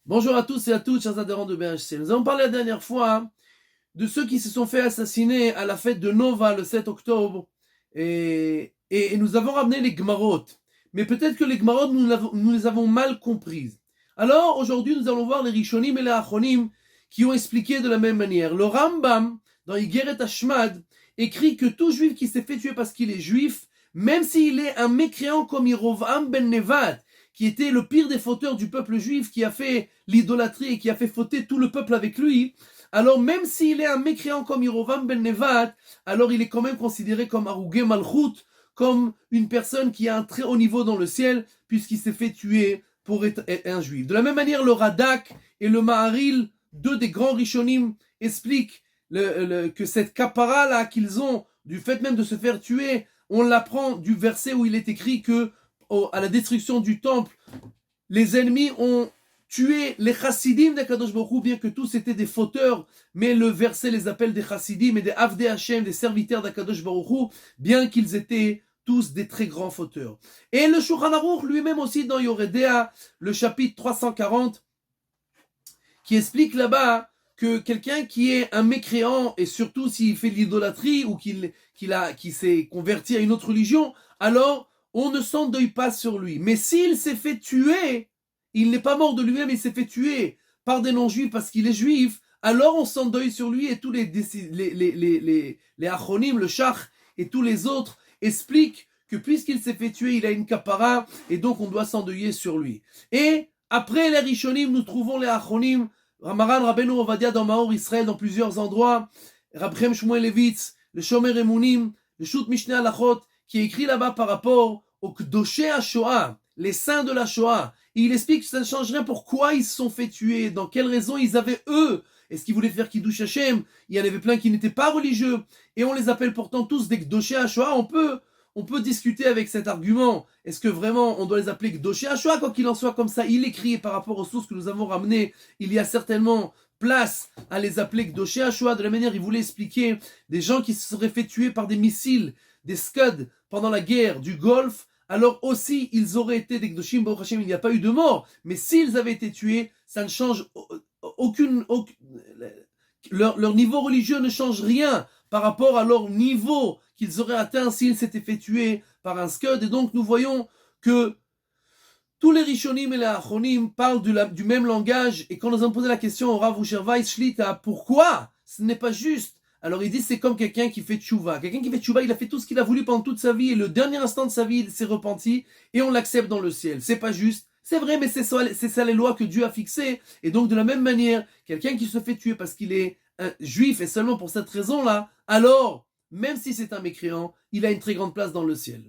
Bonjour à tous et à toutes, chers adhérents de BHC. Nous avons parlé la dernière fois de ceux qui se sont fait assassiner à la fête de Nova le 7 octobre. Et nous avons ramené les Gmarot. Mais peut-être que les Gmarot, nous les avons mal comprises. Alors, aujourd'hui, nous allons voir les Rishonim et les Achonim qui ont expliqué de la même manière. Le Rambam, dans Igeret Hashmad, écrit que tout juif qui s'est fait tuer parce qu'il est juif, même s'il est un mécréant comme Yerovam ben Nevat, qui était le pire des fauteurs du peuple juif, qui a fait l'idolâtrie et qui a fait fauter tout le peuple avec lui, alors même s'il est un mécréant comme Yerovam ben Nevat, alors il est quand même considéré comme Arugé Malchut, comme une personne qui a un très haut niveau dans le ciel, puisqu'il s'est fait tuer pour être un juif. De la même manière, le Radak et le Maharil, deux des grands Rishonim, expliquent que cette kapara là qu'ils ont, du fait même de se faire tuer, on l'apprend du verset où il est écrit que à la destruction du temple, les ennemis ont tué les chassidim d'Akadosh Baruch Hu, bien que tous étaient des fauteurs, mais le verset les appelle des chassidim et des avdei Hashem, des serviteurs d'Akadosh Baruch Hu, bien qu'ils étaient tous des très grands fauteurs. Et le Shulchan Aruch lui-même aussi dans Yoredea, le chapitre 340, qui explique là-bas que quelqu'un qui est un mécréant, et surtout s'il fait de l'idolâtrie ou qu'il s'est converti à une autre religion, alors on ne s'endeuille pas sur lui. Mais s'il s'est fait tuer, il n'est pas mort de lui-même, il s'est fait tuer par des non-juifs parce qu'il est juif, alors on s'endeuille sur lui et tous les achonim, le shach et tous les autres expliquent que puisqu'il s'est fait tuer, il a une kapara et donc on doit s'endeuiller sur lui. Et après les Rishonim, nous trouvons les Achonim, Ramaran Rabbeinu Ovadia dans Maor Israël, dans plusieurs endroits, Rabchem Shmuel Levitz, le Shomer Emunim, le Shut Mishneh Halachot, qui est écrit là-bas par rapport au Kdoshé HaShoah, les saints de la Shoah. Et il explique que ça ne change rien pourquoi ils se sont fait tuer, dans quelles raisons ils avaient eux. Est-ce qu'ils voulaient faire Kiddush Hashem? Il y en avait plein qui n'étaient pas religieux. Et on les appelle pourtant tous des Kdoshé HaShoah. On peut discuter avec cet argument. Est-ce que vraiment on doit les appeler Kdoshé HaShoah? Quoi qu'il en soit, comme ça, il écrit par rapport aux sources que nous avons ramenées, il y a certainement place à les appeler Kdoshé HaShoah. De la manière, il voulait expliquer des gens qui se seraient fait tuer par des missiles, des Scud pendant la guerre du Golfe. Alors aussi, ils auraient été des Kdoshim, Baruch Hashem, il n'y a pas eu de mort. Mais s'ils avaient été tués, ça ne change aucune leur niveau religieux ne change rien par rapport à leur niveau qu'ils auraient atteint s'ils s'étaient fait tuer par un scud. Et donc nous voyons que tous les Rishonim et les Achonim parlent du même langage. Et quand nous avons posé la question au Rav Usher Weiss Shlita, pourquoi ce n'est pas juste? Alors il dit c'est comme quelqu'un qui fait tchouva. Quelqu'un qui fait tchouva, il a fait tout ce qu'il a voulu pendant toute sa vie et le dernier instant de sa vie, il s'est repenti et on l'accepte dans le ciel. C'est pas juste. C'est vrai, mais c'est ça les lois que Dieu a fixées. Et donc de la même manière, quelqu'un qui se fait tuer parce qu'il est un juif et seulement pour cette raison-là, alors, même si c'est un mécréant, il a une très grande place dans le ciel.